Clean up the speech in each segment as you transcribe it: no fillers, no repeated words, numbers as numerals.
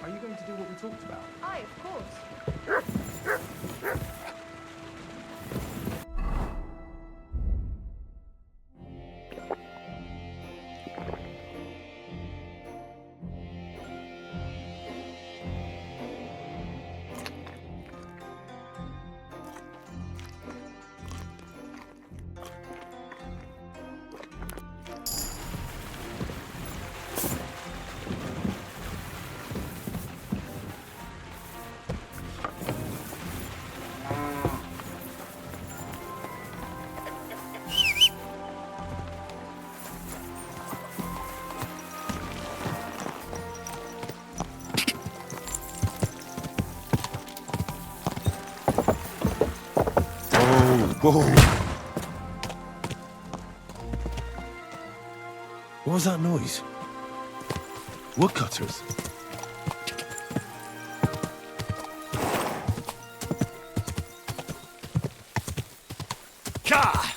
Are you going to do what we talked about? Aye, of course. Whoa! What was that noise? Woodcutters? Ka!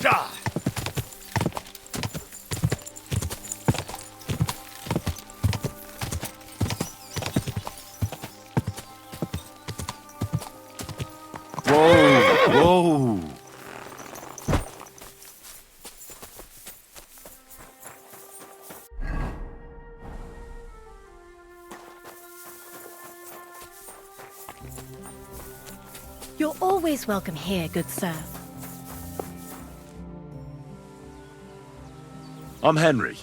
Ka! Whoa! You're always welcome here, good sir. I'm Henry,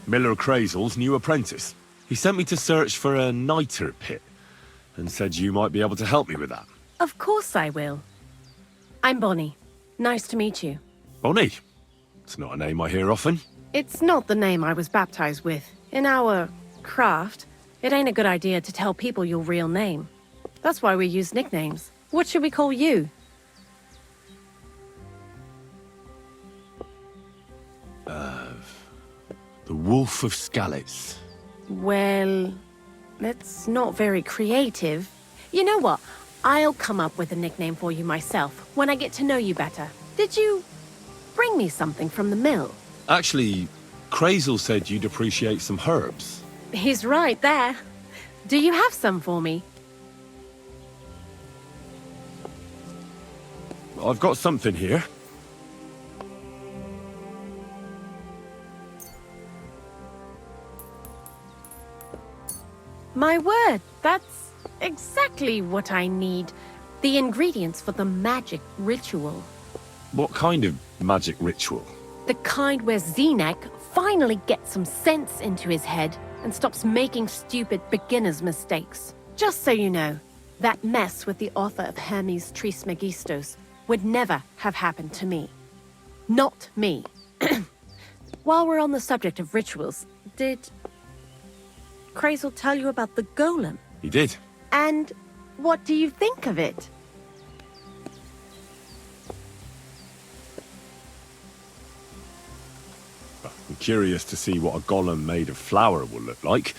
Miller Crazel's new apprentice. He sent me to search for a niter pit, and said you might be able to help me with that. Of course I will. I'm Bonnie. Nice to meet you. Bonnie? It's not a name I hear often. It's not the name I was baptized with. In our craft, it ain't a good idea to tell people your real name. That's why we use nicknames. What should we call you? The Wolf of Skalitz. Well, that's not very creative. You know what? I'll come up with a nickname for you myself when I get to know you better. Did you bring me something from the mill? Actually, Crazel said you'd appreciate some herbs. He's right there. Do you have some for me? I've got something here. My word, that's exactly what I need. The ingredients for the magic ritual. What kind of magic ritual? The kind where Zenek finally gets some sense into his head and stops making stupid beginner's mistakes. Just so you know, that mess with the author of Hermes Trismegistos would never have happened to me. Not me. While we're on the subject of rituals, did Crazel tell you about the golem? He did. And what do you think of it? I'm curious to see what a golem made of flour will look like,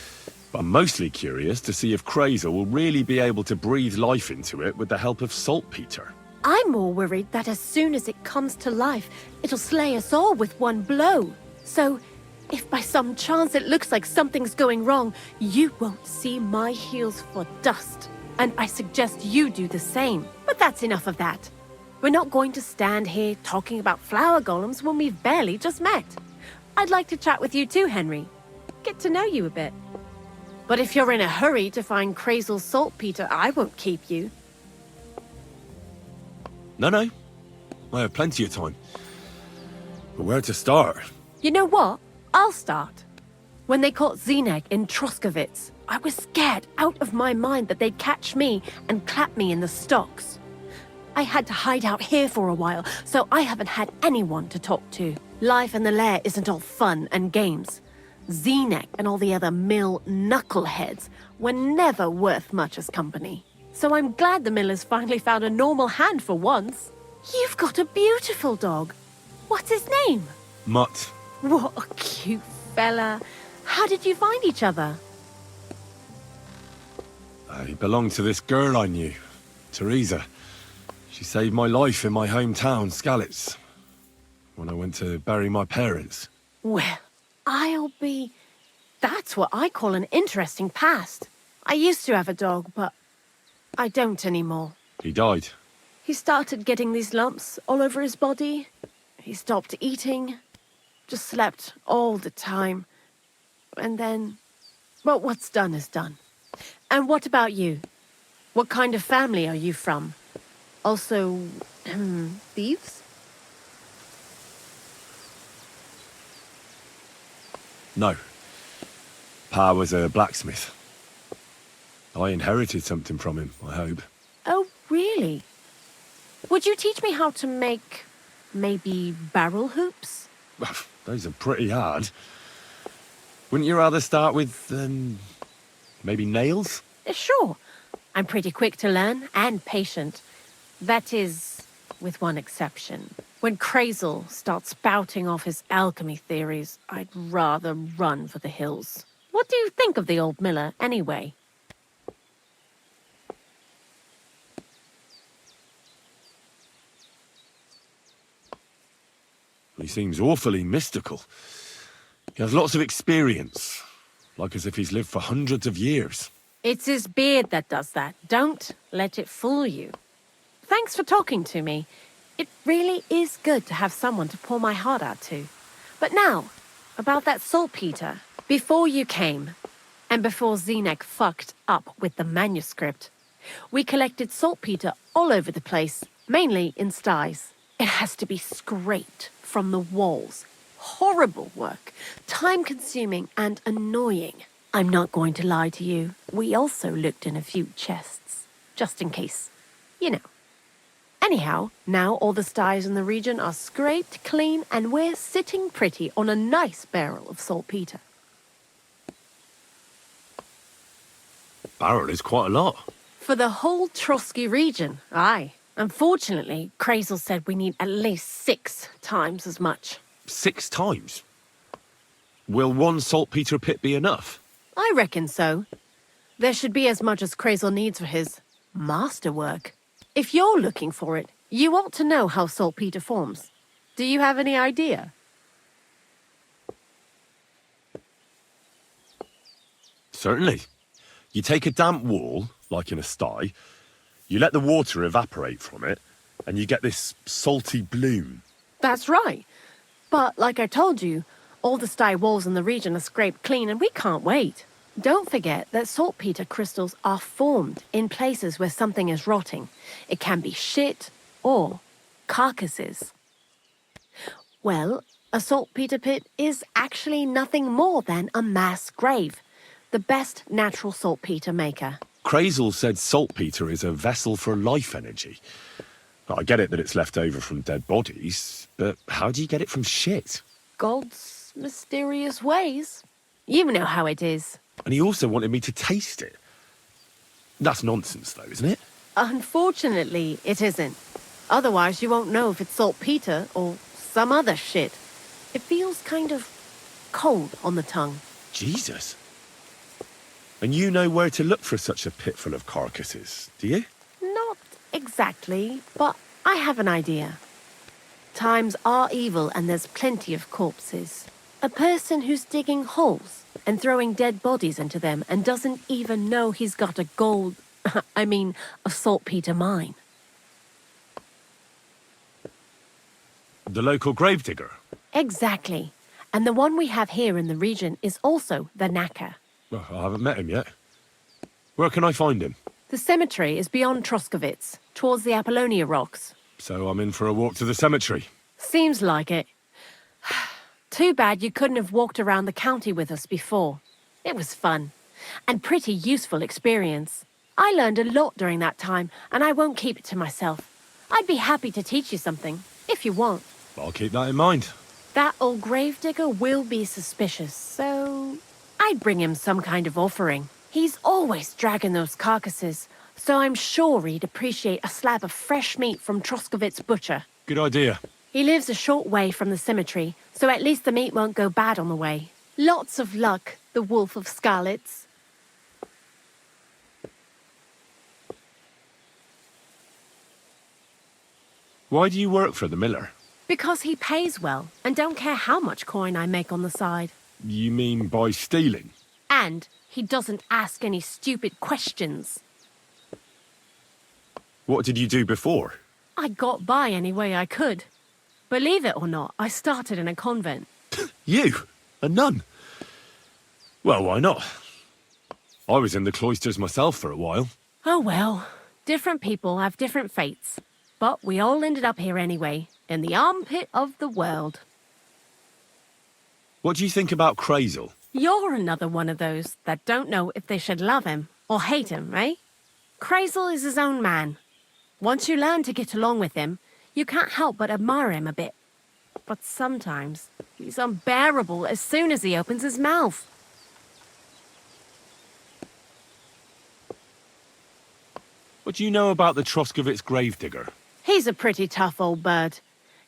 but I'm mostly curious to see if Crazel will really be able to breathe life into it with the help of saltpeter. I'm more worried that as soon as it comes to life, it'll slay us all with one blow. So, if by some chance it looks like something's going wrong, you won't see my heels for dust. And I suggest you do the same. But that's enough of that. We're not going to stand here talking about flower golems when we've barely just met. I'd like to chat with you too, Henry. Get to know you a bit. But if you're in a hurry to find Crazel's saltpeter, I won't keep you. No. I have plenty of time. But where to start? You know what? I'll start. When they caught Zenek in Troskovitz, I was scared out of my mind that they'd catch me and clap me in the stocks. I had to hide out here for a while, so I haven't had anyone to talk to. Life in the lair isn't all fun and games. Zenek and all the other mill knuckleheads were never worth much as company. So I'm glad the miller's finally found a normal hand for once. You've got a beautiful dog. What's his name? Mutt. What a cute fella. How did you find each other? He belonged to this girl I knew, Teresa. She saved my life in my hometown, Skalitz. when I went to bury my parents. Well, I'll be... That's what I call an interesting past. I used to have a dog, but I don't anymore. He died. He started getting these lumps all over his body. He stopped eating, just slept all the time. And then, well, what's done is done. And what about you? What kind of family are you from? Also, thieves? No. Pa was a blacksmith. I inherited something from him, I hope. Oh, really? Would you teach me how to make, maybe, barrel hoops? Those are pretty hard. Wouldn't you rather start with, maybe nails? Sure. I'm pretty quick to learn and patient. That is, with one exception. When Crazel starts spouting off his alchemy theories, I'd rather run for the hills. What do you think of the old miller, anyway? He seems awfully mystical. He has lots of experience, like as if he's lived for hundreds of years. It's his beard that does that. Don't let it fool you. Thanks for talking to me. It really is good to have someone to pour my heart out to. But now, about that saltpeter. Before you came, and before Zenek fucked up with the manuscript, we collected saltpeter all over the place, mainly in sties. It has to be scraped from the walls. Horrible work, time-consuming and annoying. I'm not going to lie to you. We also looked in a few chests, just in case. You know. Anyhow, now all the sties in the region are scraped clean and we're sitting pretty on a nice barrel of saltpeter. Barrel is quite a lot. For the whole Trotsky region, aye. Unfortunately, Crazel said we need at least 6 times as much. 6 times? Will one saltpeter pit be enough? I reckon so. There should be as much as Crazel needs for his masterwork. If you're looking for it, you ought to know how saltpeter forms. Do you have any idea? Certainly. You take a damp wall, like in a sty, you let the water evaporate from it, and you get this salty bloom. That's right. But like I told you, all the sty walls in the region are scraped clean and we can't wait. Don't forget that saltpeter crystals are formed in places where something is rotting. It can be shit or carcasses. Well, a saltpeter pit is actually nothing more than a mass grave. The best natural saltpeter maker. Crazel said saltpeter is a vessel for life energy. I get it that it's left over from dead bodies, but how do you get it from shit? God's mysterious ways. You know how it is. And he also wanted me to taste it. That's nonsense, though, isn't it? Unfortunately, it isn't. Otherwise, you won't know if it's saltpeter or some other shit. It feels kind of cold on the tongue. Jesus. And you know where to look for such a pit full of carcasses, do you? Not exactly, but I have an idea. Times are evil and there's plenty of corpses. A person who's digging holes and throwing dead bodies into them and doesn't even know he's got a a saltpeter mine. The local gravedigger? Exactly. And the one we have here in the region is also the knacker. Well, I haven't met him yet. Where can I find him? The cemetery is beyond Troskovitz, towards the Apollonia rocks. So I'm in for a walk to the cemetery. Seems like it. Too bad you couldn't have walked around the county with us before. It was fun, and pretty useful experience. I learned a lot during that time, and I won't keep it to myself. I'd be happy to teach you something, if you want. I'll keep that in mind. That old gravedigger will be suspicious, so I'd bring him some kind of offering. He's always dragging those carcasses, so I'm sure he'd appreciate a slab of fresh meat from Troskovitz butcher. Good idea. He lives a short way from the cemetery, so at least the meat won't go bad on the way. Lots of luck, the Wolf of Scarlets. Why do you work for the miller? Because he pays well and don't care how much coin I make on the side. You mean by stealing? And he doesn't ask any stupid questions. What did you do before? I got by any way I could. Believe it or not, I started in a convent. You? A nun? Well, why not? I was in the cloisters myself for a while. Oh well, different people have different fates. But we all ended up here anyway, in the armpit of the world. What do you think about Crazel? You're another one of those that don't know if they should love him or hate him, eh? Crazel is his own man. Once you learn to get along with him, you can't help but admire him a bit. But sometimes, he's unbearable as soon as he opens his mouth. What do you know about the Troskovitz gravedigger? He's a pretty tough old bird.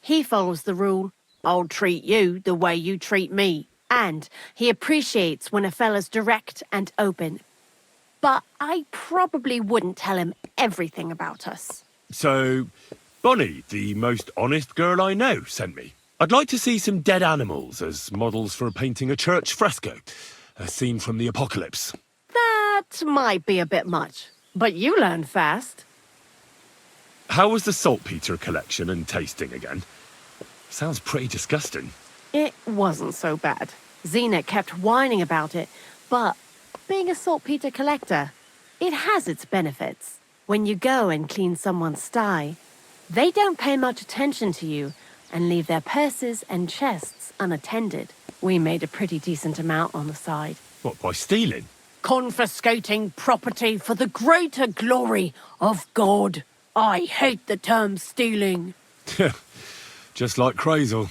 He follows the rule, I'll treat you the way you treat me. And he appreciates when a fella's direct and open. But I probably wouldn't tell him everything about us. So, Bonnie, the most honest girl I know, sent me. I'd like to see some dead animals as models for painting a church fresco. A scene from the apocalypse. That might be a bit much, but you learn fast. How was the saltpeter collection and tasting again? Sounds pretty disgusting. It wasn't so bad. Xena kept whining about it, but being a saltpeter collector, it has its benefits. When you go and clean someone's sty, they don't pay much attention to you and leave their purses and chests unattended. We made a pretty decent amount on the side. What, by stealing? Confiscating property for the greater glory of God. I hate the term stealing. Just like Crazel.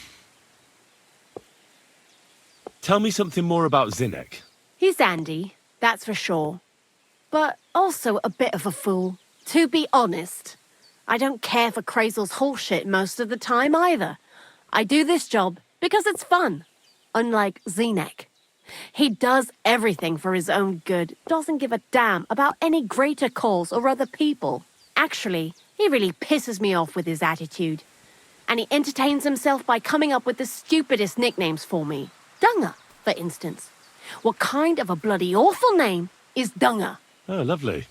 Tell me something more about Zinnek. He's Andy, that's for sure. But also a bit of a fool. To be honest, I don't care for Crazel's horseshit most of the time either. I do this job because it's fun. Unlike Zinnek. He does everything for his own good, doesn't give a damn about any greater cause or other people. Actually, he really pisses me off with his attitude. And he entertains himself by coming up with the stupidest nicknames for me. Dunga, for instance. What kind of a bloody awful name is Dunga? Oh, lovely.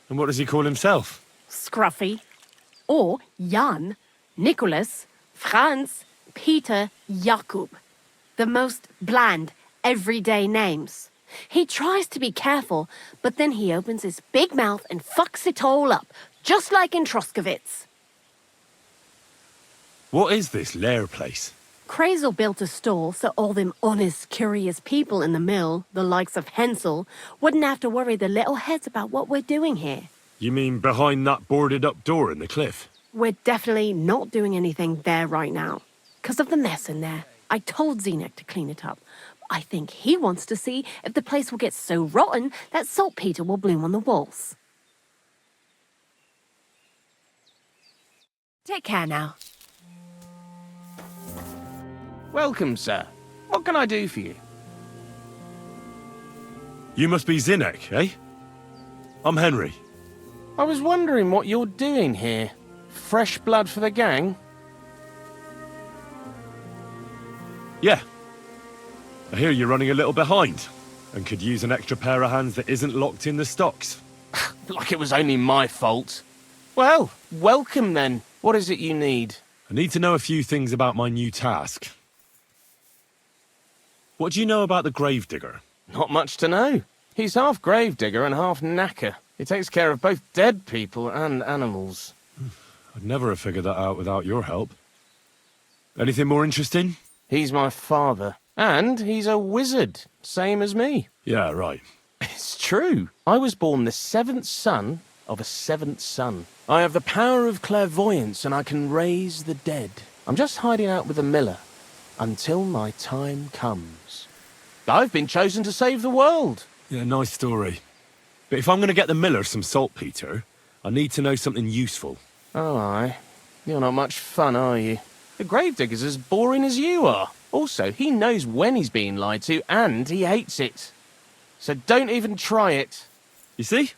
And what does he call himself? Scruffy. Or Jan, Nicholas, Franz, Peter, Jakub. The most bland, everyday names. He tries to be careful, but then he opens his big mouth and fucks it all up, just like in Troskovitz. What is this lair place? Crazel built a store so all them honest, curious people in the mill, the likes of Hensel, wouldn't have to worry their little heads about what we're doing here. You mean behind that boarded-up door in the cliff? We're definitely not doing anything there right now. 'Cause of the mess in there. I told Xenek to clean it up. I think he wants to see if the place will get so rotten that saltpeter will bloom on the walls. Take care now. Welcome, sir. What can I do for you? You must be Zinnek, eh? I'm Henry. I was wondering what you're doing here. Fresh blood for the gang? Yeah. I hear you're running a little behind, and could use an extra pair of hands that isn't locked in the stocks. Like it was only my fault. Well, welcome then. What is it you need? I need to know a few things about my new task. What do you know about the gravedigger? Not much to know. He's half gravedigger and half knacker. He takes care of both dead people and animals. I'd never have figured that out without your help. Anything more interesting? He's my father. And he's a wizard, same as me. Yeah, right. It's true. I was born the seventh son of a seventh son. I have the power of clairvoyance and I can raise the dead. I'm just hiding out with the miller until my time comes. I've been chosen to save the world. Yeah, nice story. But if I'm going to get the miller some saltpeter, I need to know something useful. Oh, aye. You're not much fun, are you? The gravedigger's as boring as you are. Also, he knows when he's being lied to, and he hates it. So don't even try it. You see?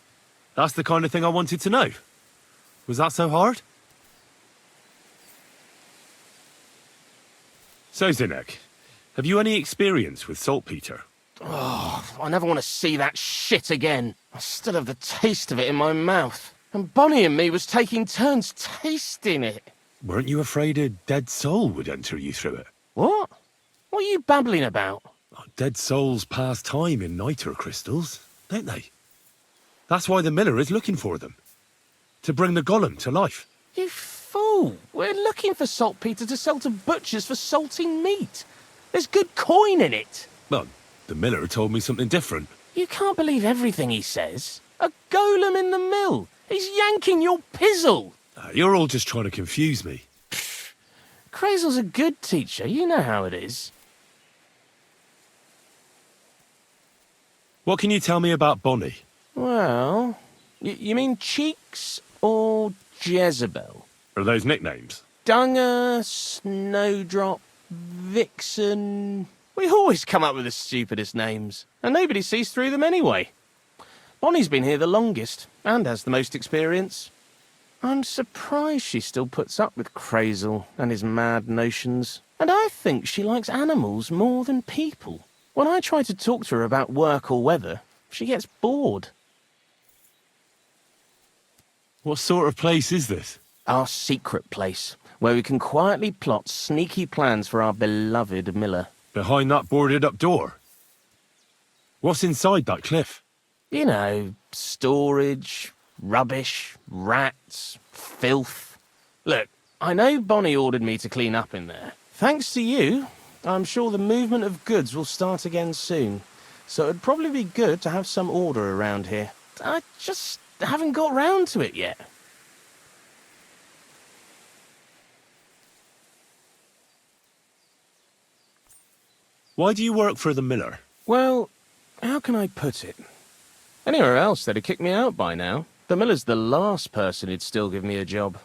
That's the kind of thing I wanted to know. Was that so hard? So, Zinek, have you any experience with saltpeter? I never want to see that shit again. I still have the taste of it in my mouth. And Bonnie and me was taking turns tasting it. Weren't you afraid a dead soul would enter you through it? What? What are you babbling about? Dead souls pass time in niter crystals, don't they? That's why the miller is looking for them. To bring the golem to life. You fool! We're looking for saltpeter to sell to butchers for salting meat. There's good coin in it. Well, the miller told me something different. You can't believe everything he says. A golem in the mill. He's yanking your pizzle. You're all just trying to confuse me. Crazel's a good teacher. You know how it is. What can you tell me about Bonnie? Well, you mean Cheeks or Jezebel? Are those nicknames? Dunger, Snowdrop, Vixen... We always come up with the stupidest names, and nobody sees through them anyway. Bonnie's been here the longest, and has the most experience. I'm surprised she still puts up with Crazel and his mad notions. And I think she likes animals more than people. When I try to talk to her about work or weather, she gets bored. What sort of place is this? Our secret place, where we can quietly plot sneaky plans for our beloved Miller. Behind that boarded-up door? What's inside that cliff? You know, storage, rubbish, rats, filth. Look, I know Bonnie ordered me to clean up in there. Thanks to you, I'm sure the movement of goods will start again soon. So it'd probably be good to have some order around here. I just haven't got round to it yet. Why do you work for the miller? Well, how can I put it? Anywhere else, they'd have kicked me out by now. The miller's the last person who'd still give me a job.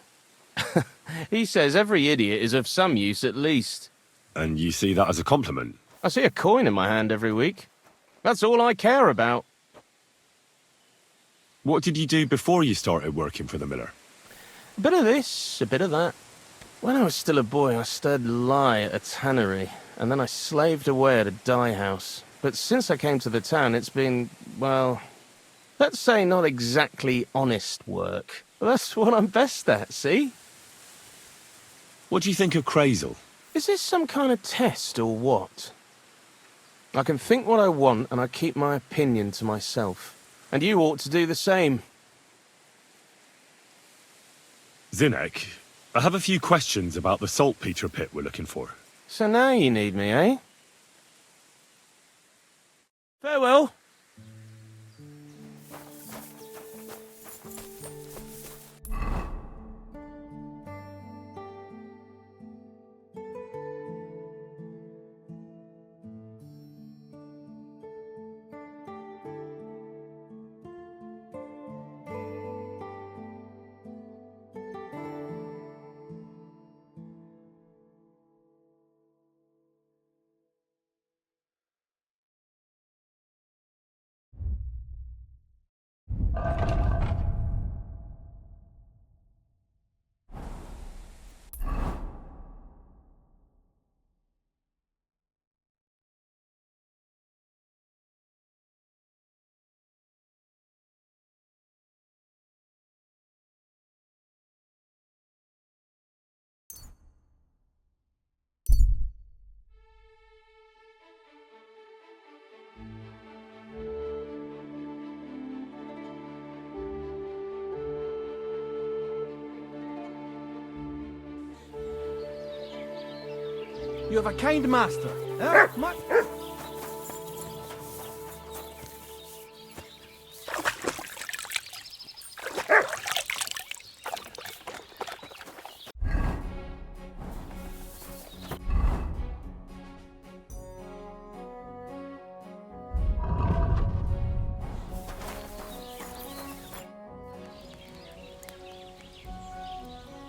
He says every idiot is of some use at least. And you see that as a compliment? I see a coin in my hand every week. That's all I care about. What did you do before you started working for the miller? A bit of this, a bit of that. When I was still a boy, I stirred lye at a tannery, and then I slaved away at a dye house. But since I came to the town, it's been, well, let's say not exactly honest work. But that's what I'm best at, see? What do you think of Crazel? Is this some kind of test or what? I can think what I want, and I keep my opinion to myself. And you ought to do the same. Zinek, I have a few questions about the saltpeter pit we're looking for. So now you need me, eh? Farewell. You have a kind master. Eh?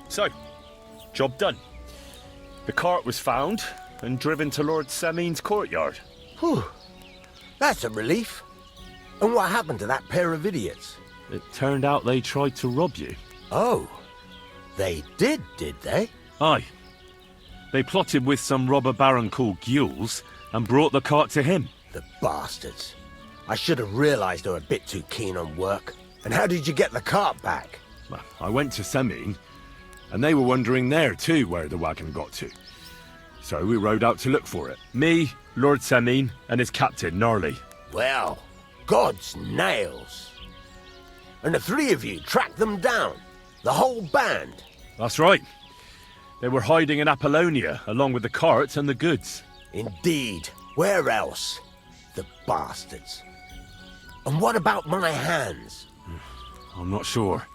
So, job done. The cart was found and driven to Lord Samin's courtyard. Whew. That's a relief. And what happened to that pair of idiots? It turned out they tried to rob you. Oh, they did they? Aye. They plotted with some robber baron called Gules and brought the cart to him. The bastards. I should have realized they were a bit too keen on work. And how did you get the cart back? Well, I went to Semine, and they were wondering there too where the wagon got to. So we rode out to look for it. Me, Lord Semine, and his captain, Gnarly. Well, God's nails. And the three of you tracked them down. The whole band. That's right. They were hiding in Apollonia, along with the carts and the goods. Indeed. Where else? The bastards. And what about my hands? I'm not sure.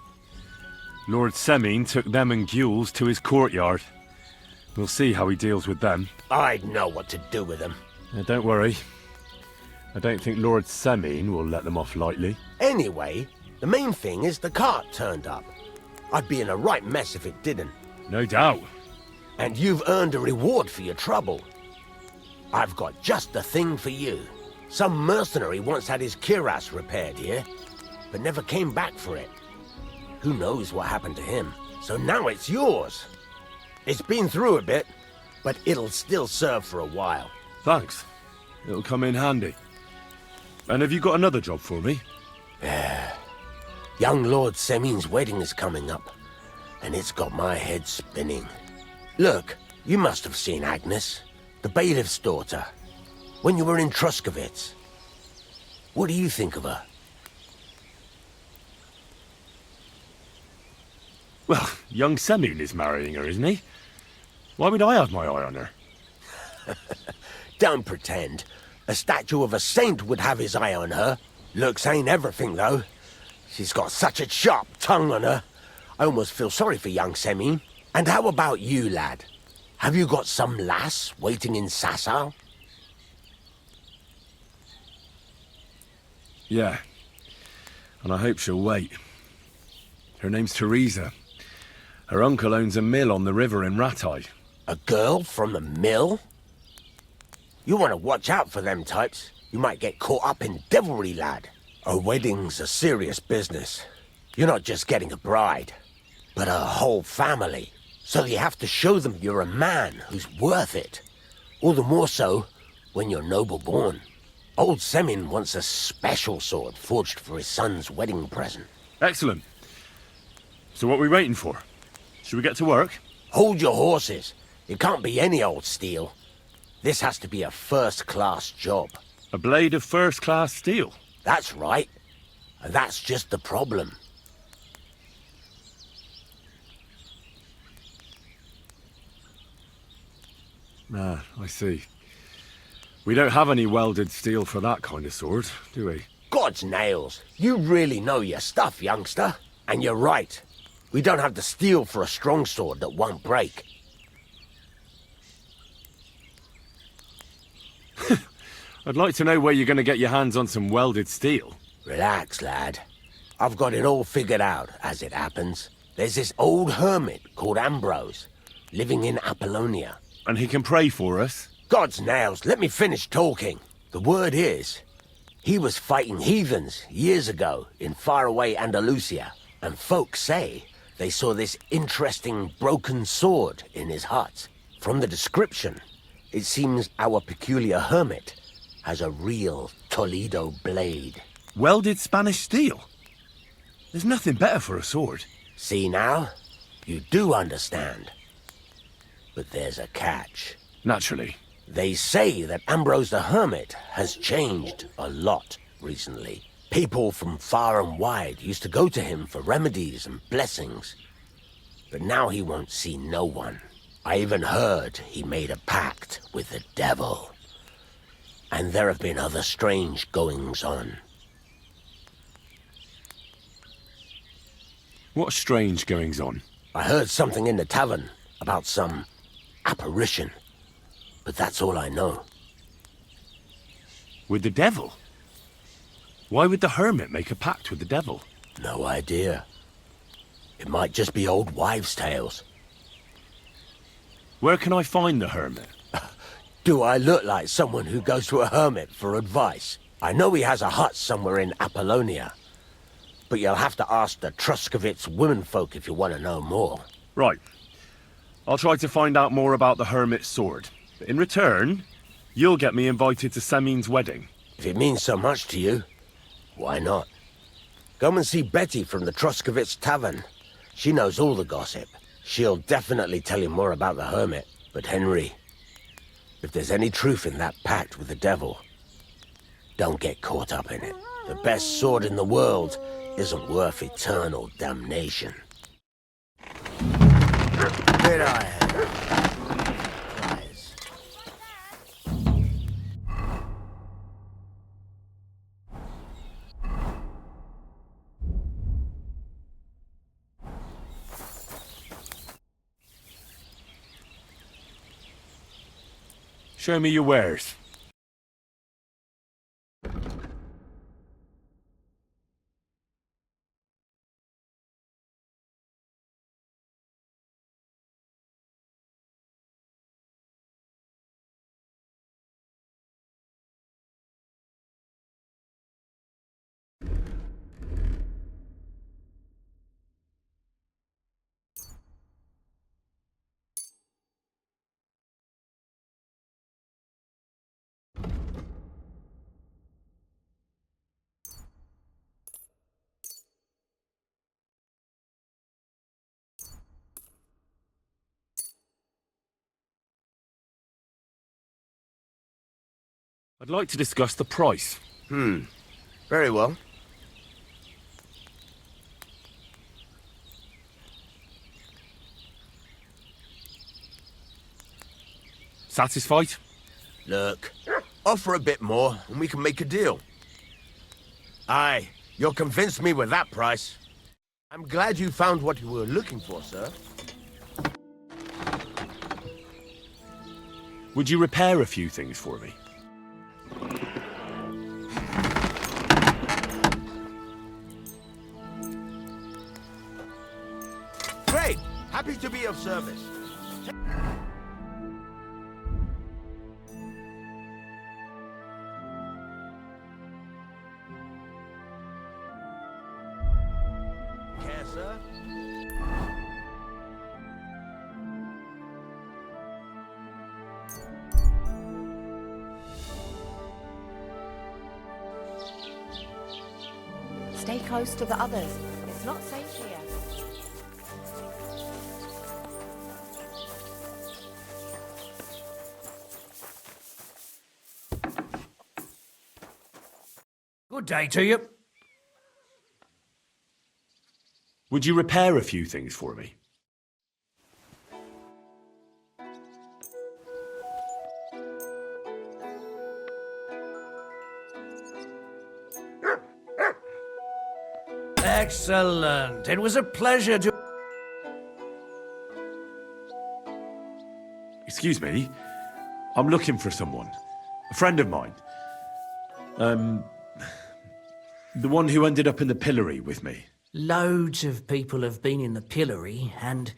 Lord Semine took them and Gules to his courtyard. We'll see how he deals with them. I'd know what to do with them. Don't worry. I don't think Lord Semine will let them off lightly. Anyway, the main thing is the cart turned up. I'd be in a right mess if it didn't. No doubt. And you've earned a reward for your trouble. I've got just the thing for you. Some mercenary once had his cuirass repaired here, but never came back for it. Who knows what happened to him? So now it's yours. It's been through a bit, but it'll still serve for a while. Thanks. It'll come in handy. And have you got another job for me? Young Lord Semine's wedding is coming up, and it's got my head spinning. Look, you must have seen Agnes, the bailiff's daughter, when you were in Truskovitz. What do you think of her? Well, young Semine is marrying her, isn't he? Why would I have my eye on her? Don't pretend. A statue of a saint would have his eye on her. Looks ain't everything, though. She's got such a sharp tongue on her. I almost feel sorry for young Semine. And how about you, lad? Have you got some lass waiting in Sasau? Yeah. And I hope she'll wait. Her name's Teresa. Her uncle owns a mill on the river in Ratai. A girl from the mill? You want to watch out for them types. You might get caught up in devilry, lad. A wedding's a serious business. You're not just getting a bride, but a whole family. So you have to show them you're a man who's worth it. All the more so when you're noble born. Old Semine wants a special sword forged for his son's wedding present. Excellent. So what are we waiting for? Should we get to work? Hold your horses. It can't be any old steel. This has to be a first-class job. A blade of first-class steel. That's right. And that's just the problem. Ah, I see. We don't have any welded steel for that kind of sword, do we? God's nails. You really know your stuff, youngster. And you're right. We don't have the steel for a strong sword that won't break. I'd like to know where you're going to get your hands on some welded steel. Relax, lad. I've got it all figured out, as it happens. There's this old hermit called Ambrose, living in Apollonia. And he can pray for us? God's nails, let me finish talking. The word is, he was fighting heathens years ago in faraway Andalusia, and folks say they saw this interesting broken sword in his hut. From the description, it seems our peculiar hermit has a real Toledo blade. Welded Spanish steel? There's nothing better for a sword. See now? You do understand. But there's a catch. Naturally. They say that Ambrose the Hermit has changed a lot recently. People from far and wide used to go to him for remedies and blessings. But now he won't see no one. I even heard he made a pact with the devil. And there have been other strange goings-on. What strange goings-on? I heard something in the tavern about some apparition. But that's all I know. With the devil? Why would the hermit make a pact with the devil? No idea. It might just be old wives' tales. Where can I find the hermit? Do I look like someone who goes to a hermit for advice? I know he has a hut somewhere in Apollonia. But you'll have to ask the Truskovitz womenfolk if you want to know more. Right. I'll try to find out more about the Hermit's sword. But in return, you'll get me invited to Semin's wedding. If it means so much to you, why not? Come and see Betty from the Troskovitz Tavern. She knows all the gossip. She'll definitely tell you more about the Hermit. But Henry, if there's any truth in that pact with the devil, don't get caught up in it. The best sword in the world isn't worth eternal damnation. Did I have prize? Show me your wares. I'd like to discuss the price. Very well. Satisfied? Look, offer a bit more and we can make a deal. Aye, you'll convince me with that price. I'm glad you found what you were looking for, sir. Would you repair a few things for me? Great! Happy to be of service. Care, sir? Stay close to the others. It's not safe here. Good day to you. Would you repair a few things for me? Excellent. It was a pleasure to... Excuse me. I'm looking for someone. A friend of mine. The one who ended up in the pillory with me. Loads of people have been in the pillory, and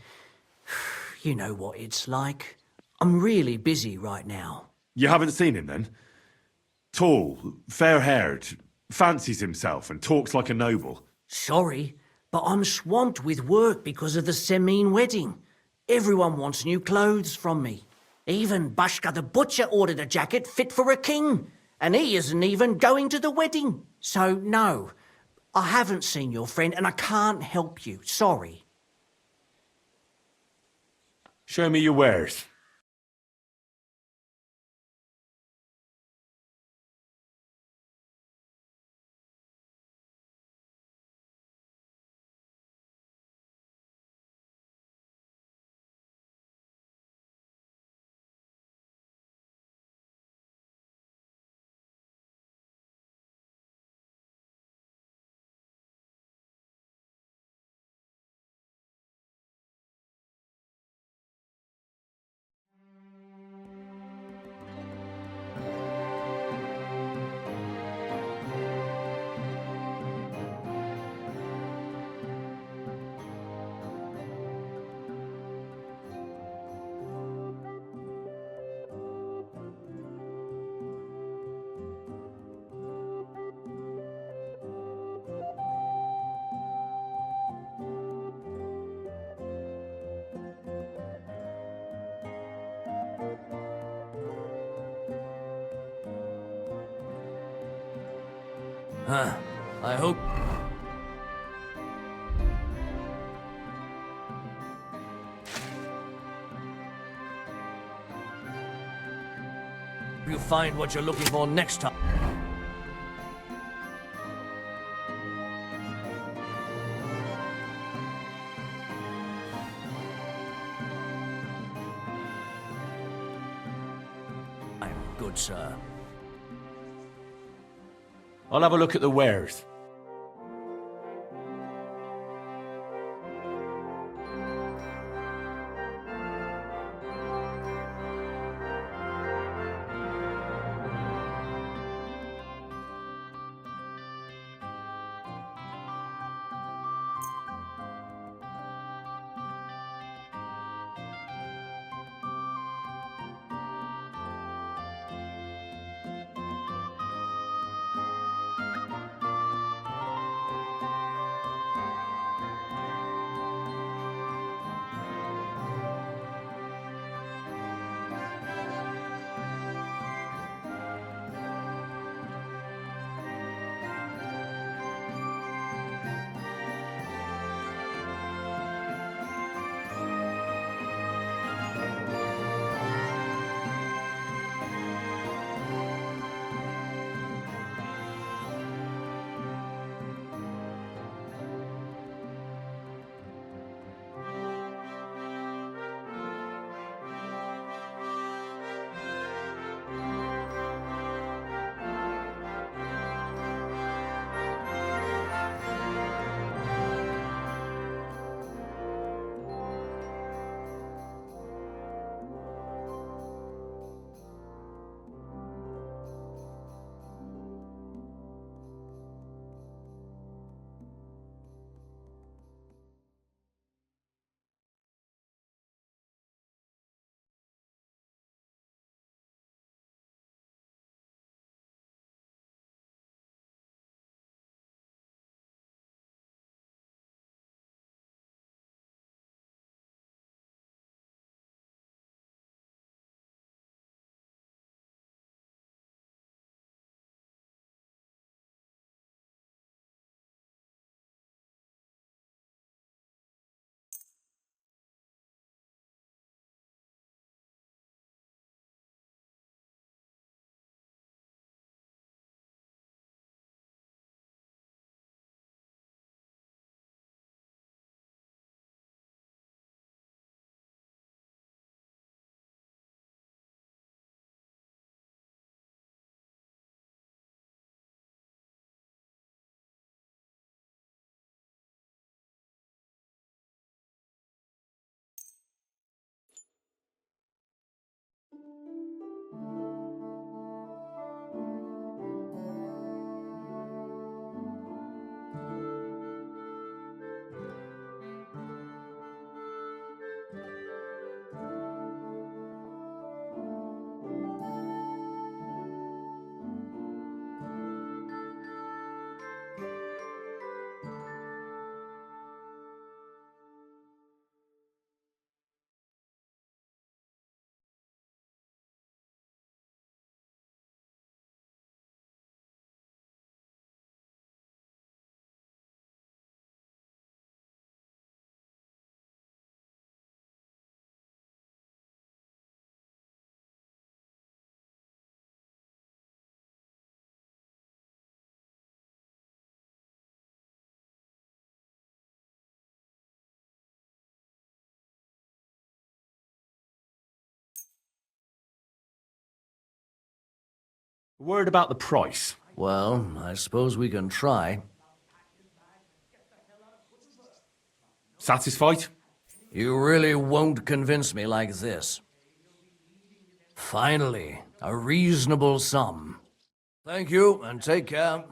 you know what it's like. I'm really busy right now. You haven't seen him then? Tall, fair-haired, fancies himself and talks like a noble. Sorry, but I'm swamped with work because of the Semin wedding. Everyone wants new clothes from me. Even Bashka the butcher ordered a jacket fit for a king, and he isn't even going to the wedding. So no, I haven't seen your friend and I can't help you. Sorry. Show me your wares. I hope... you find what you're looking for next time. I'm good, sir. I'll have a look at the wares. Word about the price. Well, I suppose we can try. Satisfied? You really won't convince me like this. Finally, a reasonable sum. Thank you, and take care.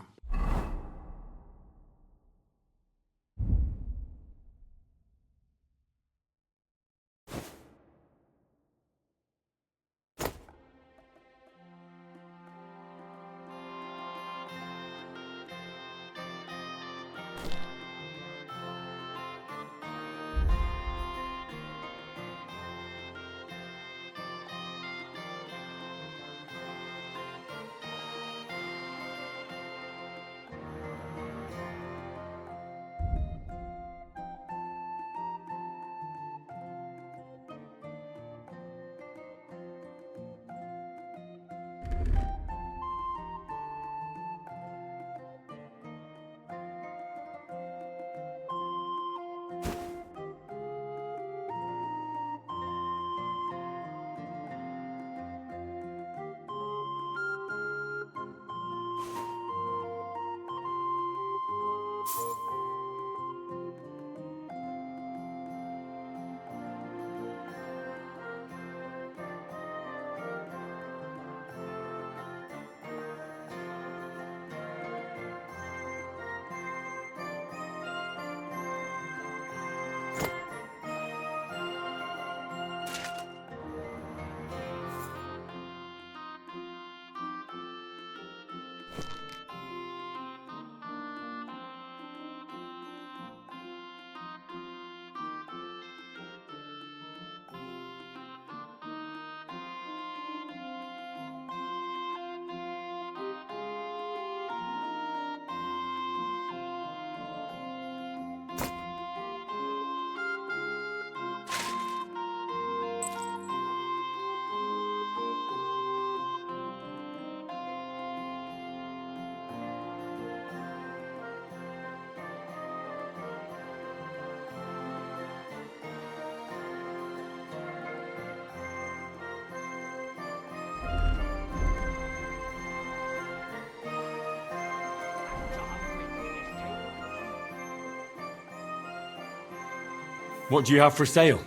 What do you have for sale?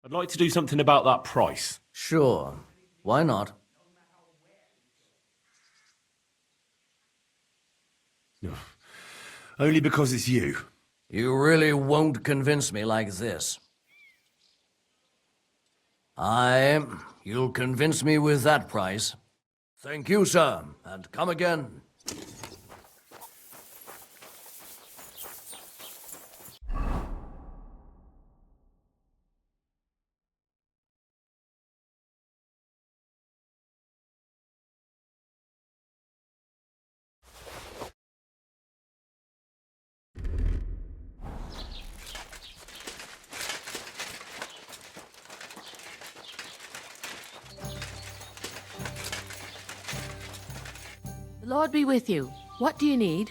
I'd like to do something about that price. Sure. Why not? Only because it's you. You really won't convince me like this. You'll convince me with that price. Thank you, sir, and come again. The Lord be with you. What do you need?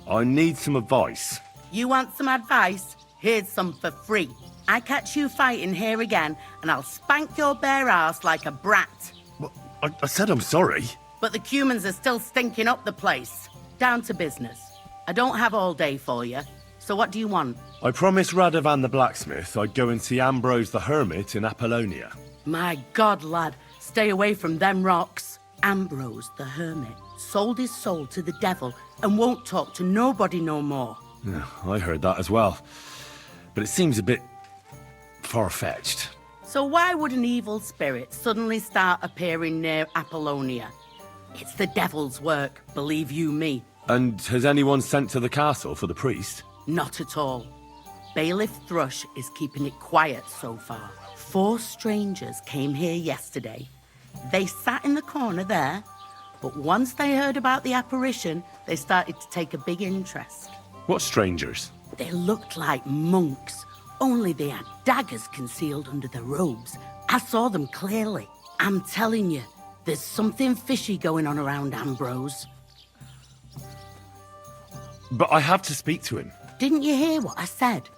I need some advice. You want some advice? Here's some for free. I catch you fighting here again, and I'll spank your bare ass like a brat. Well, I said I'm sorry. But the Cumans are still stinking up the place. Down to business. I don't have all day for you, so what do you want? I promised Radovan the blacksmith I'd go and see Ambrose the hermit in Apollonia. My God, lad, stay away from them rocks. Ambrose the hermit sold his soul to the devil and won't talk to nobody no more. Yeah, I heard that as well. But it seems a bit far-fetched. So why would an evil spirit suddenly start appearing near Apollonia? It's the devil's work, believe you me. And has anyone sent to the castle for the priest? Not at all. Bailiff Thrush is keeping it quiet so far. 4 strangers came here yesterday. They sat in the corner there, but once they heard about the apparition, they started to take a big interest. What strangers? They looked like monks, only they had daggers concealed under their robes. I saw them clearly. I'm telling you, there's something fishy going on around Ambrose. But I have to speak to him. Didn't you hear what I said?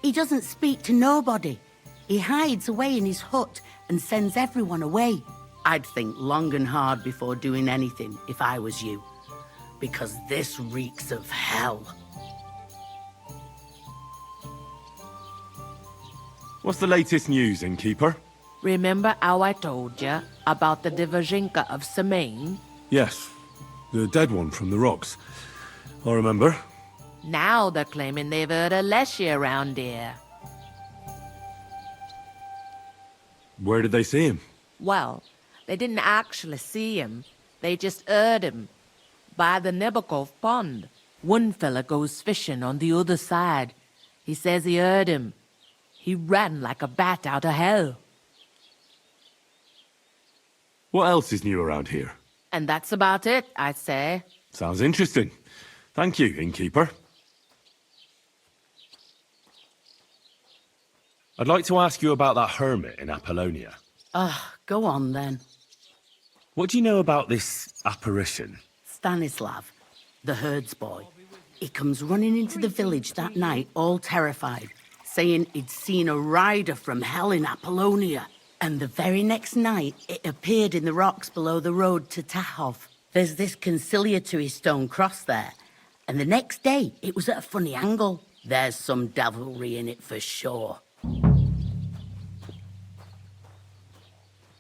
He doesn't speak to nobody. He hides away in his hut and sends everyone away. I'd think long and hard before doing anything if I was you, because this reeks of hell. What's the latest news, innkeeper? Remember how I told you about the Divazhinka of Semaine? Yes, the dead one from the rocks. I remember. Now they're claiming they've heard a leshy around here. Where did they see him? Well, they didn't actually see him. They just heard him. By the Nebakov pond. One fella goes fishing on the other side. He says he heard him. He ran like a bat out of hell. What else is new around here? And that's about it, I'd say. Sounds interesting. Thank you, innkeeper. I'd like to ask you about that hermit in Apollonia. Go on then. What do you know about this apparition? Stanislav, the herds boy. He comes running into the village that night, all terrified, saying he'd seen a rider from hell in Apollonia. And the very next night, it appeared in the rocks below the road to Tahov. There's this conciliatory stone cross there. And the next day, it was at a funny angle. There's some devilry in it for sure.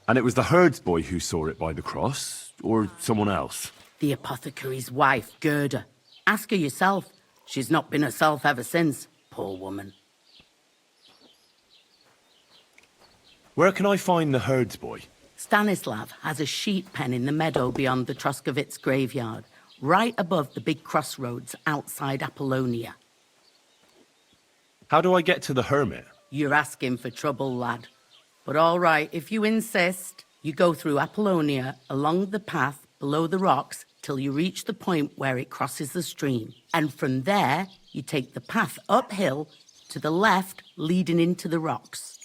And it was the herds boy who saw it by the cross, or someone else? The apothecary's wife, Gerda. Ask her yourself. She's not been herself ever since, poor woman. Where can I find the herds boy? Stanislav has a sheep pen in the meadow beyond the Troskovitz graveyard, right above the big crossroads outside Apollonia. How do I get to the hermit? You're asking for trouble, lad. But all right, if you insist, you go through Apollonia along the path below the rocks till you reach the point where it crosses the stream. And from there, you take the path uphill to the left, leading into the rocks.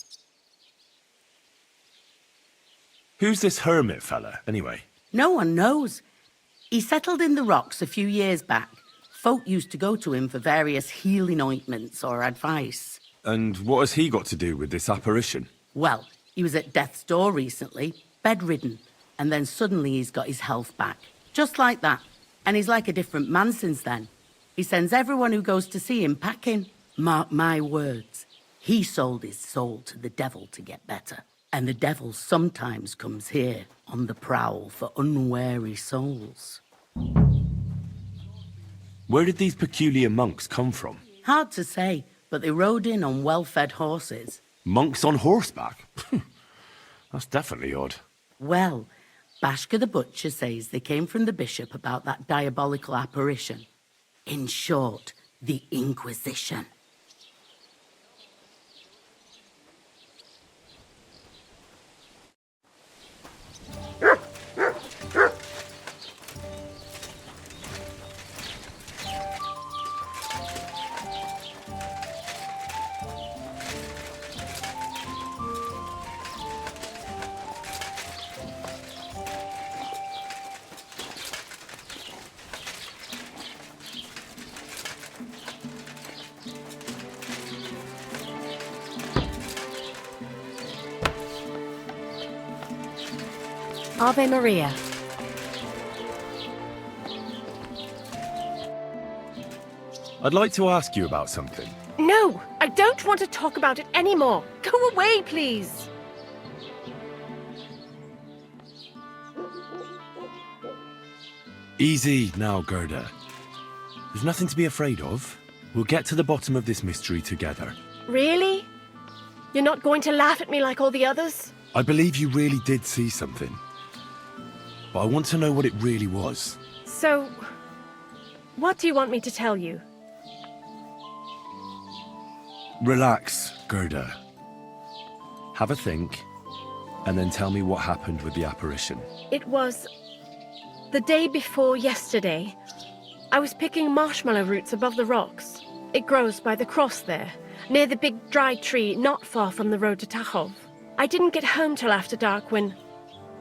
Who's this hermit fella, anyway? No one knows. He settled in the rocks a few years back. Folk used to go to him for various healing ointments or advice. And what has he got to do with this apparition? Well, he was at death's door recently, bedridden, and then suddenly he's got his health back. Just like that. And he's like a different man since then. He sends everyone who goes to see him packing. Mark my words. He sold his soul to the devil to get better. And the devil sometimes comes here on the prowl for unwary souls. Where did these peculiar monks come from? Hard to say, but they rode in on well-fed horses. Monks on horseback? That's definitely odd. Well, Bashka the Butcher says they came from the bishop about that diabolical apparition. In short, the Inquisition. Ave Maria. I'd like to ask you about something. No, I don't want to talk about it anymore. Go away, please. Easy now, Gerda. There's nothing to be afraid of. We'll get to the bottom of this mystery together. Really? You're not going to laugh at me like all the others? I believe you really did see something. But I want to know what it really was. So, what do you want me to tell you? Relax, Gerda. Have a think, and then tell me what happened with the apparition. It was the day before yesterday. I was picking marshmallow roots above the rocks. It grows by the cross there, near the big dry tree not far from the road to Tachov. I didn't get home till after dark when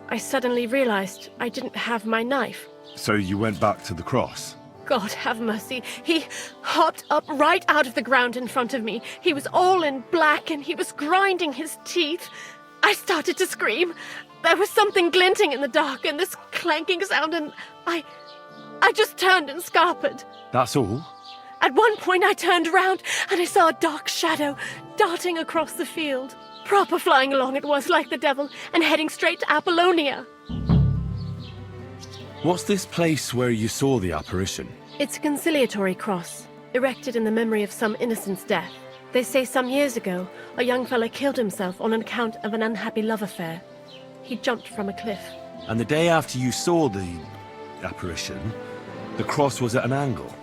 I suddenly realized I didn't have my knife. So you went back to the cross? God have mercy. He hopped up right out of the ground in front of me. He was all in black and he was grinding his teeth. I started to scream. There was something glinting in the dark and this clanking sound, and I just turned and scarpered. That's all? At one point I turned around and I saw a dark shadow darting across the field. Proper flying along it was, like the devil, and heading straight to Apollonia. What's this place where you saw the apparition? It's a conciliatory cross, erected in the memory of some innocent's death. They say some years ago, a young fella killed himself on account of an unhappy love affair. He jumped from a cliff. And the day after you saw the apparition, the cross was at an angle.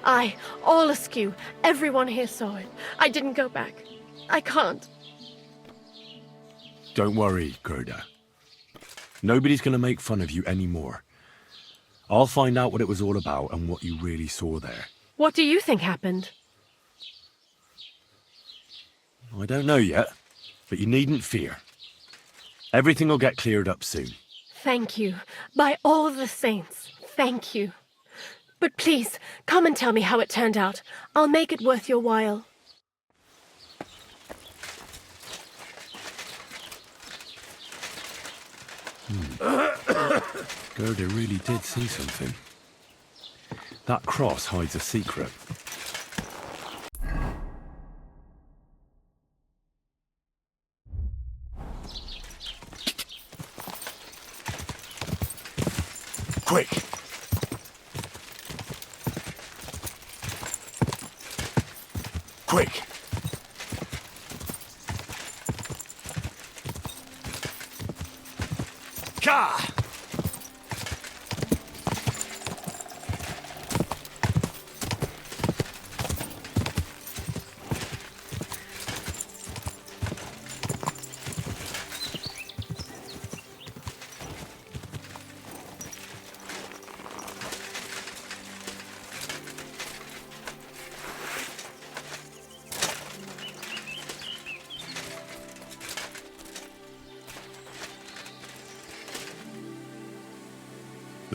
Aye, all askew. Everyone here saw it. I didn't go back. I can't. Don't worry, Gerda. Nobody's going to make fun of you anymore. I'll find out what it was all about and what you really saw there. What do you think happened? I don't know yet, but you needn't fear. Everything will get cleared up soon. Thank you. By all the saints, thank you. But please, come and tell me how it turned out. I'll make it worth your while. Gerda really did see something. That cross hides a secret. Quick! Quick! Ka!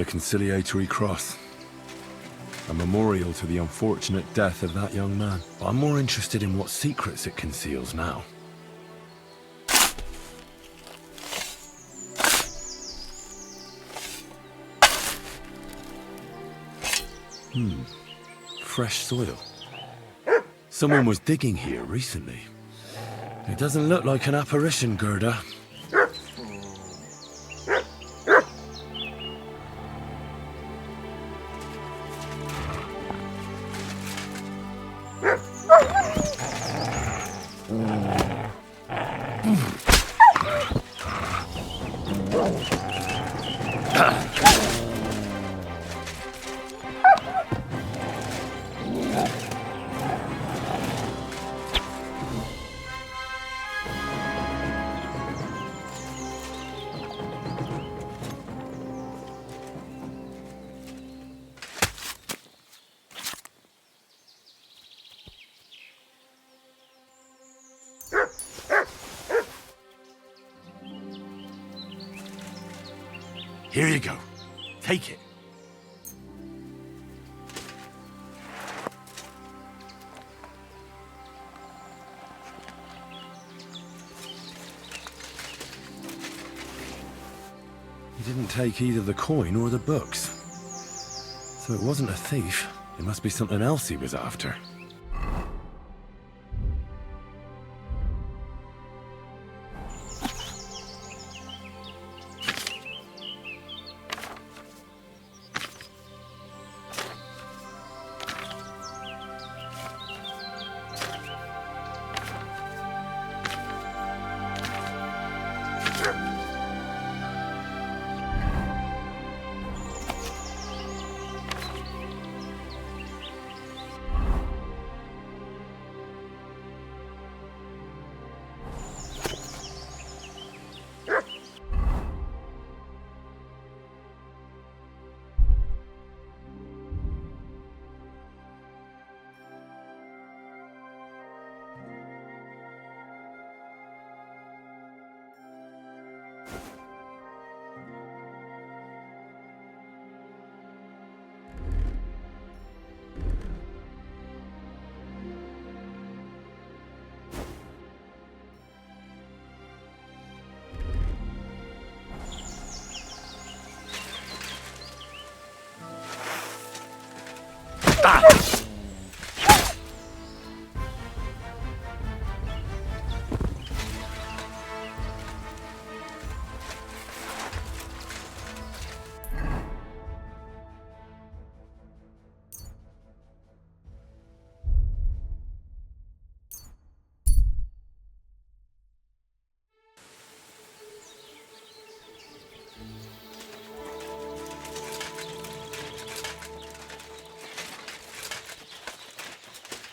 the conciliatory cross. A memorial to the unfortunate death of that young man. I'm more interested in what secrets it conceals now. Fresh soil. Someone was digging here recently. It doesn't look like an apparition, Gerda. Here you go. Take it. He didn't take either the coin or the books. So it wasn't a thief. It must be something else he was after.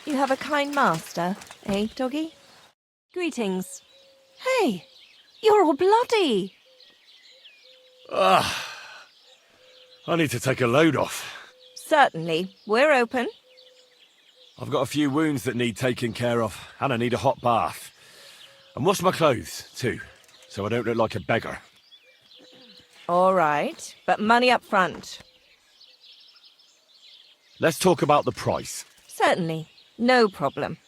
You have a kind master, eh, doggy? Greetings. Hey, you're all bloody. I need to take a load off. Certainly, we're open. I've got a few wounds that need taking care of, and I need a hot bath. And wash my clothes, too, so I don't look like a beggar. All right, but money up front. Let's talk about the price. Certainly, no problem.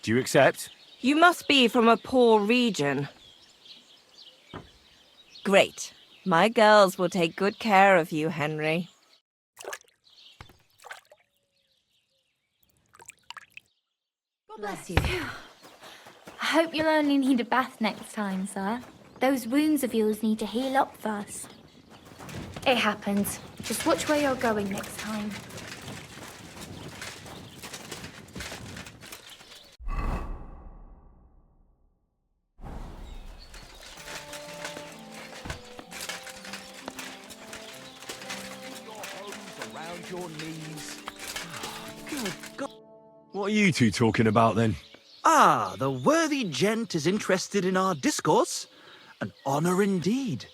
Do you accept? You must be from a poor region. Great. My girls will take good care of you, Henry. Bless you. I hope you'll only need a bath next time, sir. Those wounds of yours need to heal up first. It happens. Just watch where you're going next time. What are you two talking about, then? Ah, the worthy gent is interested in our discourse. An honour indeed.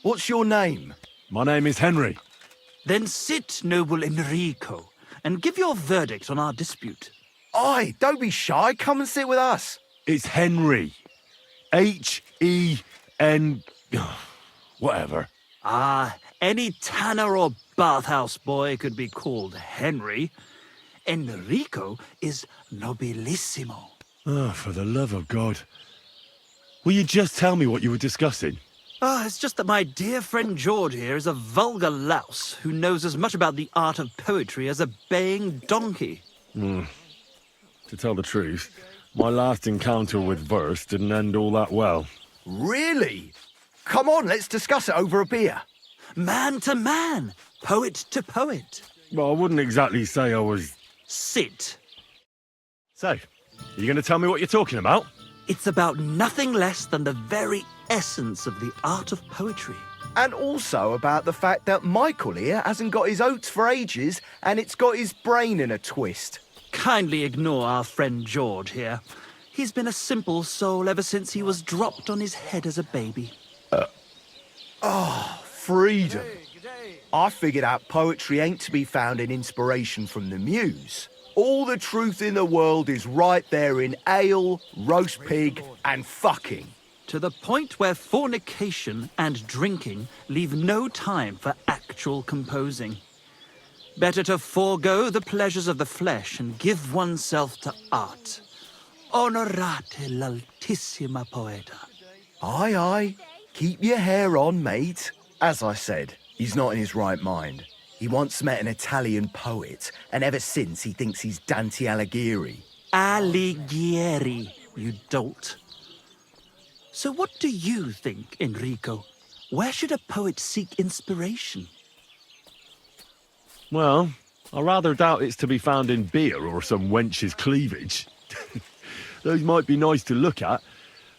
What's your name? My name is Henry. Then sit, noble Enrico, and give your verdict on our dispute. Aye, don't be shy. Come and sit with us. It's Henry. Henry. Whatever. Ah, any tanner or bathhouse boy could be called Henry. Enrico is nobilissimo. Oh, for the love of God. Will you just tell me what you were discussing? Ah, it's just that my dear friend George here is a vulgar louse who knows as much about the art of poetry as a baying donkey. To tell the truth, my last encounter with verse didn't end all that well. Really? Come on, let's discuss it over a beer. Man to man, poet to poet. Well, I wouldn't exactly say I was... Sit. So, are you going to tell me what you're talking about? It's about nothing less than the very essence of the art of poetry. And also about the fact that Michael here hasn't got his oats for ages and it's got his brain in a twist. Kindly ignore our friend George here. He's been a simple soul ever since he was dropped on his head as a baby. Freedom. I figured out poetry ain't to be found in inspiration from the muse. All the truth in the world is right there in ale, roast pig, and fucking. To the point where fornication and drinking leave no time for actual composing. Better to forego the pleasures of the flesh and give oneself to art. Onorate l'altissima poeta. Aye, aye. Keep your hair on, mate. As I said, he's not in his right mind. He once met an Italian poet, and ever since he thinks he's Dante Alighieri. Alighieri, you dolt. So what do you think, Enrico? Where should a poet seek inspiration? Well, I rather doubt it's to be found in beer or some wench's cleavage. Those might be nice to look at,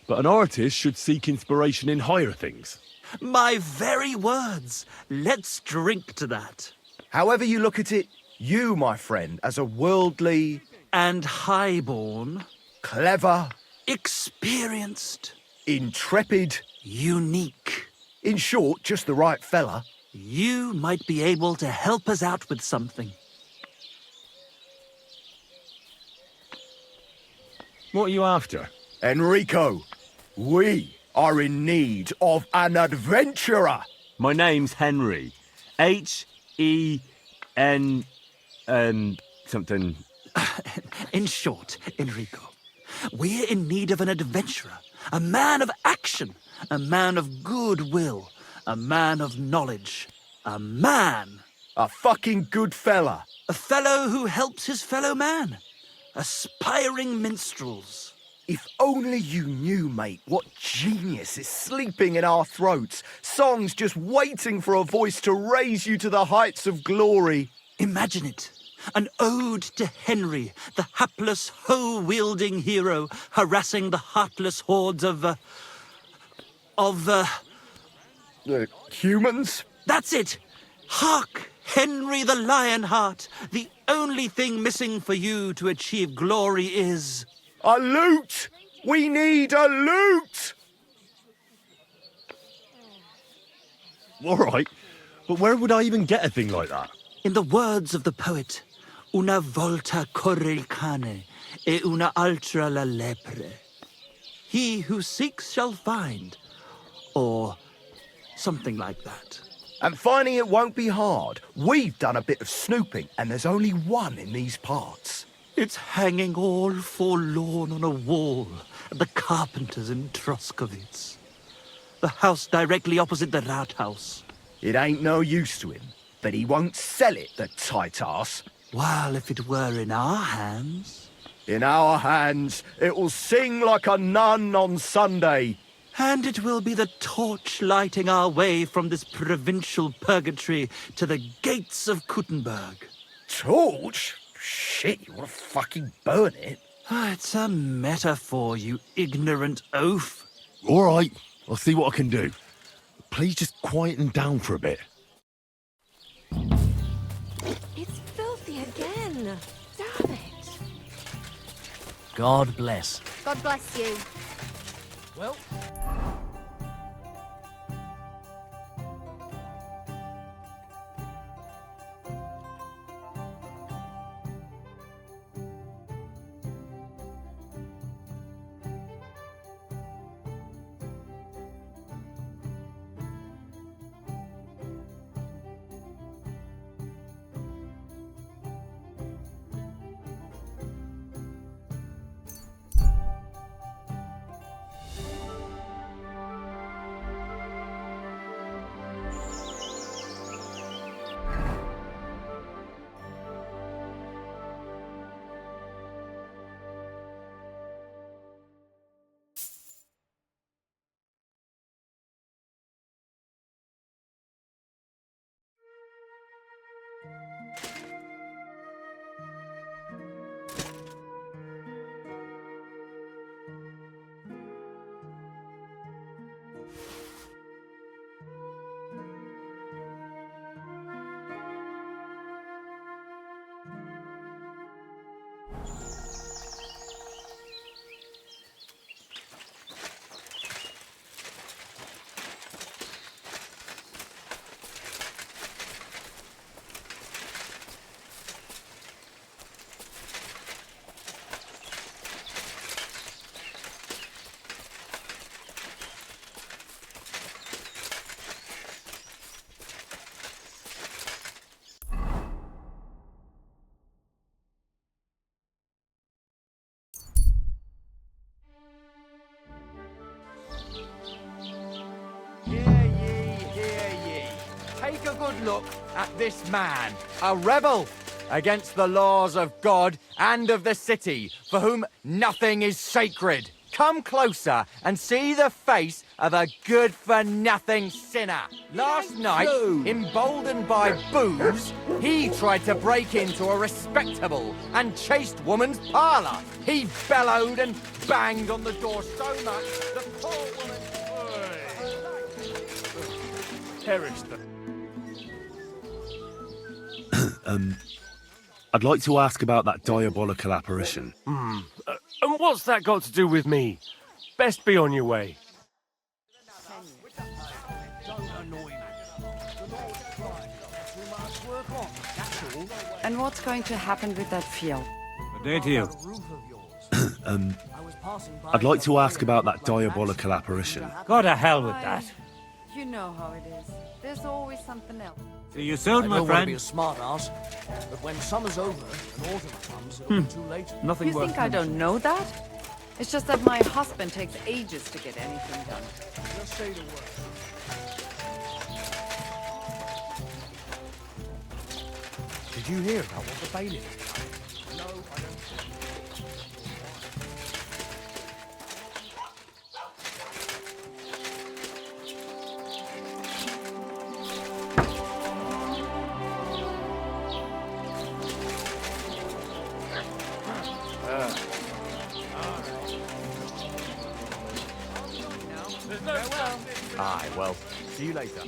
but an artist should seek inspiration in higher things. My very words. Let's drink to that. However you look at it, you, my friend, as a worldly, And highborn, clever, experienced, intrepid, unique. in short, just the right fella. You might be able to help us out with something. What are you after? Enrico, we are in need of an adventurer. My name's Henry. H-E-N... something... In short, Enrico, we're in need of an adventurer, a man of action, a man of goodwill, a man of knowledge, a man, A fucking good fella. a fellow who helps his fellow man, aspiring minstrels. If only you knew, mate, what genius is sleeping in our throats. Songs just waiting for a voice to raise you to the heights of glory. Imagine it. An ode to Henry, the hapless, hoe-wielding hero, harassing the heartless hordes of Humans? That's it! Hark, Henry the Lionheart! The only thing missing for you to achieve glory is... A loot! We need a loot! All right, but where would I even get a thing like that? In the words of the poet, una volta corre il cane, e una altra la lepre. He who seeks shall find, or something like that. And finding it won't be hard. We've done a bit of snooping, and there's only one in these parts. It's hanging all forlorn on a wall at the carpenter's in Troskowitz. The house directly opposite the Rathaus. It ain't no use to him, but he won't sell it, the tight ass. While if it were in our hands... In our hands, it will sing like a nun on Sunday. And it will be the torch lighting our way from this provincial purgatory to the gates of Kuttenberg. Torch? Shit, you want to fucking burn it? It's a metaphor, you ignorant oaf. All right, I'll see what I can do. Please just quieten down for a bit. It's filthy again. Damn it. God bless. God bless you. Well... Hear ye. Take a good look at this man, a rebel against the laws of God and of the city, for whom nothing is sacred. Come closer and see the face of a good-for-nothing sinner. Last night, emboldened by booze, he tried to break into a respectable and chaste woman's parlour. He bellowed and banged on the door so much, the poor woman... Perish them. I'd like to ask about that diabolical apparition. And what's that got to do with me? Best be on your way. And what's going to happen with that field? Good day to you. I'd like to ask about that diabolical apparition. Go to hell with that. You know how it is. There's always something else. See you soon, my I don't want to friend. be a smart ass, but when summer's over and autumn comes, it'll be too late. Nothing You worth think I don't know that? It's just that my husband takes ages to get anything done. Just say the word. Did you hear about what the bailiff has done? No, I don't. Aye, well, see you later.